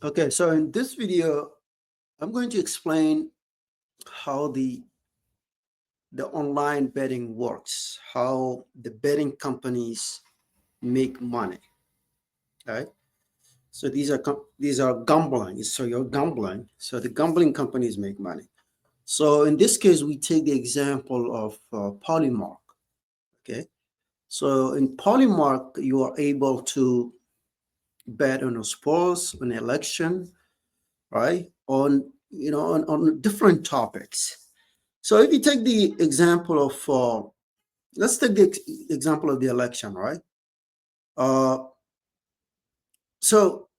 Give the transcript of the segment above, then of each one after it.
Okay, so in this video, I'm going to explain how the online betting works, how the betting companies make money. Right? So these are gambling. So you're gambling. So the gambling companies make money. So in this case, we take the example of Polymark. Okay, so in Polymark, you are able to bet on a sports, on election, right? On different topics. So if you take the example of, let's take the example of the election, right? Uh, so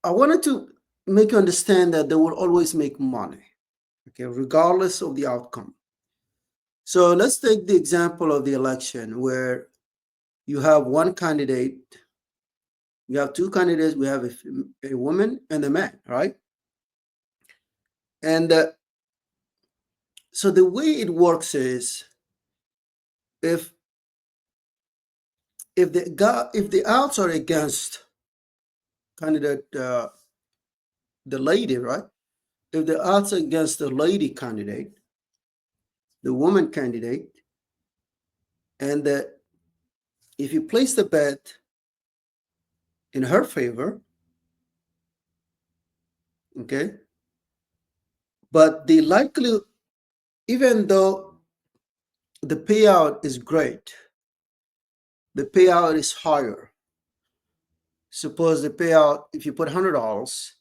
I wanted to make you understand that they will always make money, okay, regardless of the outcome. So let's take the example of the election where you have one candidate, you have two candidates, we have a woman and a man, right? And so the way it works is if if the odds are against candidate the lady, right? If the odds are against the lady candidate, the woman candidate, and if you place the bet in her favor, okay, but the likelihood, even though the payout is great, the payout is higher. Suppose the payout, if you put $100,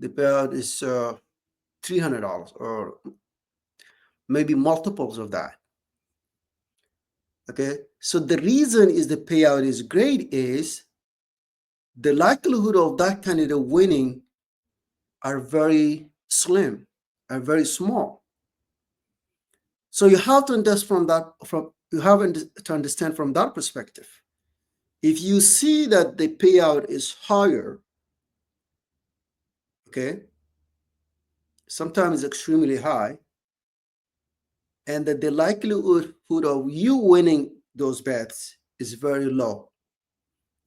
the payout is $300 or maybe multiples of that. Okay, so the reason is the payout is great is the likelihood of that candidate winning are very slim, are very small. So you have to understand from that perspective. If you see that the payout is higher, okay, sometimes extremely high, and that the likelihood of you winning those bets is very low,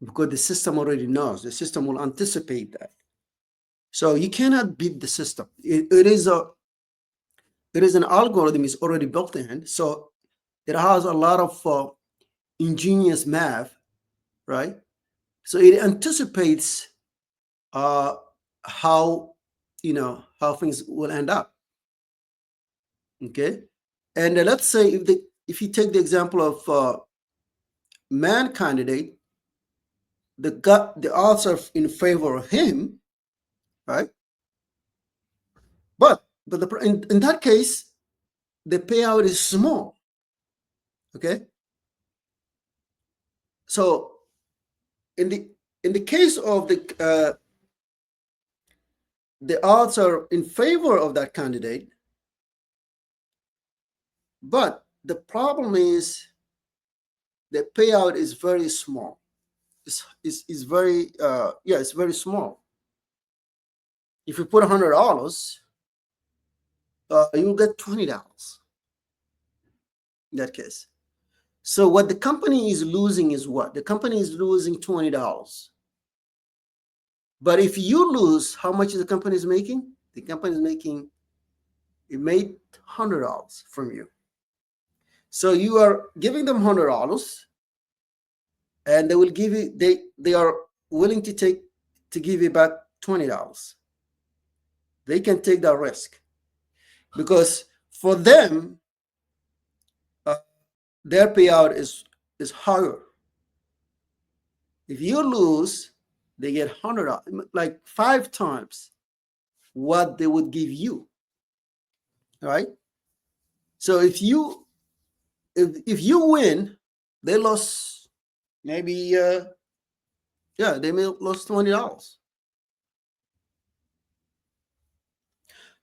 because the system already knows, the system will anticipate that. So you cannot beat the system. It is an algorithm is already built in, so it has a lot of ingenious math, right? So it anticipates how how things will end up. Okay, and let's say if you take the example of man candidate, the odds are in favor of him, right? But in that case, the payout is small. Okay, so in the case of the odds are in favor of that candidate, but the problem is the payout is very small. It's very it's very small. If you put $100, you'll get $20 in that case. So what the company is losing is what? The company is losing $20. But if you lose, how much is the company is making? The company is making, it made $100 from you. So you are giving them $100, and they will give you, they are willing to give you back $20. They can take that risk because for them, their payout is higher. If you lose, they get $100, like 5 times what they would give you. Right? So if you win, they lost maybe they may lost $20.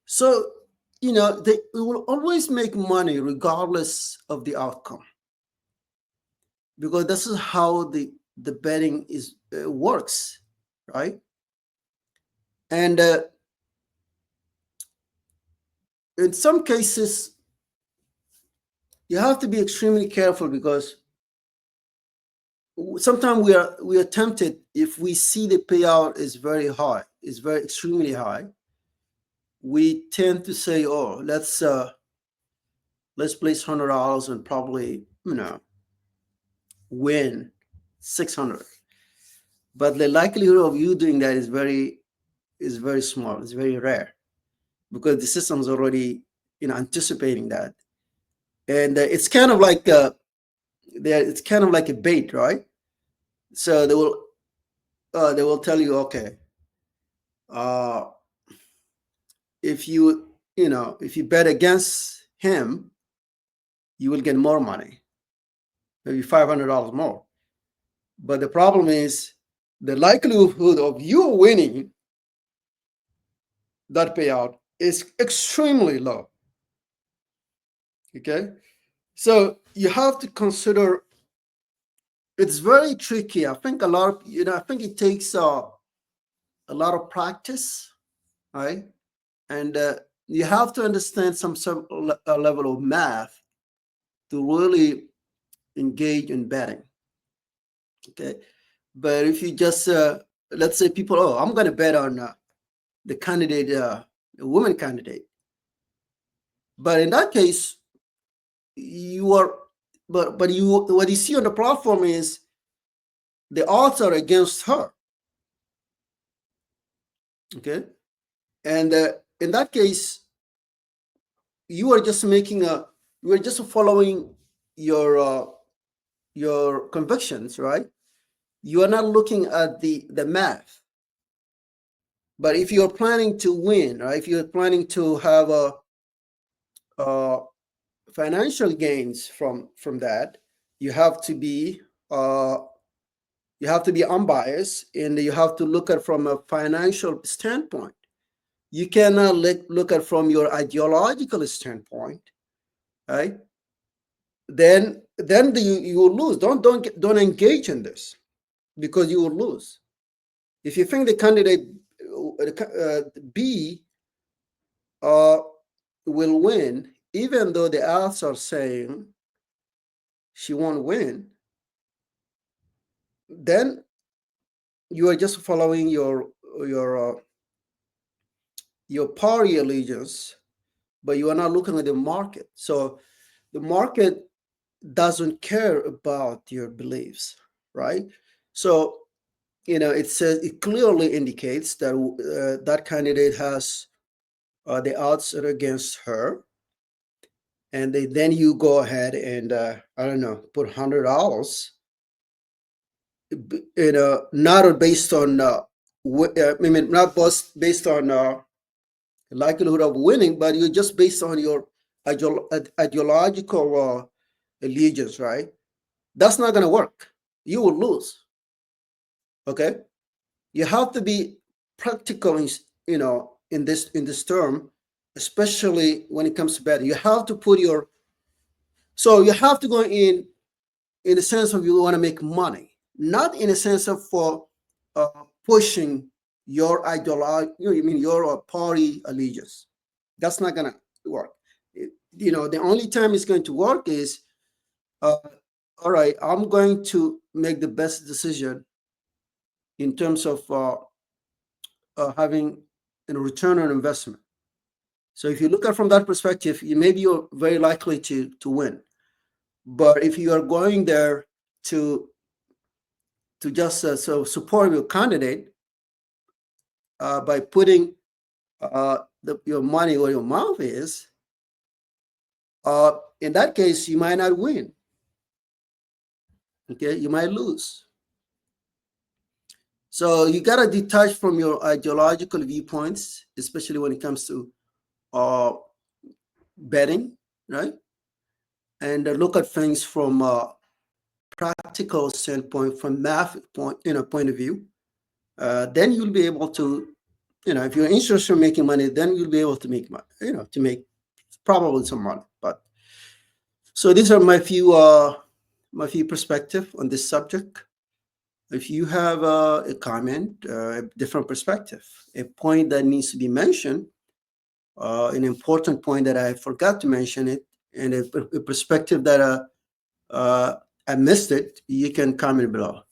So they will always make money regardless of the outcome, because this is how the betting is works, right? And in some cases, you have to be extremely careful, because sometimes we are tempted, if we see the payout is very high, is very extremely high, we tend to say, oh, let's place $100 and probably win 600. But the likelihood of you doing that is very small. It's very rare because the system's already anticipating that, and it's kind of like it's kind of like a bait, right? So they will tell you, okay, uh, if if you bet against him, you will get more money, maybe $500 more. But the problem is the likelihood of you winning that payout is extremely low. Okay, so you have to consider, it's very tricky. I think I think it takes a lot of practice, right? And you have to understand some level of math to really engage in betting. Okay, but if you just let's say people, oh, I'm going to bet on the candidate, the woman candidate, but in that case, you are, but you, what you see on the platform is the odds are against her. Okay, and in that case, you are just you are just following your convictions, right? You are not looking at the math. But if you're planning to win, right, if you're planning to have a financial gains from that, you have to be uh, unbiased, and you have to look at from a financial standpoint. You cannot look at from your ideological standpoint, right? Then you will lose. Don't engage in this, because you will lose. If you think the candidate B will win, even though the odds are saying she won't win, then you are just following your party allegiance, but you are not looking at the market. So the market doesn't care about your beliefs, right? So it says, it clearly indicates that that candidate has the odds are against her, and then you go ahead and I don't know, put $100, not based on I mean, not based on likelihood of winning, but you're just based on your ideological allegiance, right? That's not going to work. You will lose. Okay, you have to be practical in this term, especially when it comes to betting. You have to put you have to go in the sense of you want to make money, not in a sense of for pushing your ideology, your party allegiance. That's not gonna work. The only time it's going to work is, all right, I'm going to make the best decision in terms of having a return on investment. So if you look at it from that perspective, maybe you're very likely to win. But if you are going there to just support your candidate by putting your money where your mouth is, in that case, you might not win. Okay, you might lose. So you gotta detach from your ideological viewpoints, especially when it comes to betting, right? And look at things from a practical standpoint, from math point of view. Then you'll be able to, if you're interested in making money, then you'll be able to make money, to make probably some money. But so these are my few perspective on this subject. If you have a comment, a different perspective, a point that needs to be mentioned, an important point that I forgot to mention it, and a perspective that I missed it, you can comment below.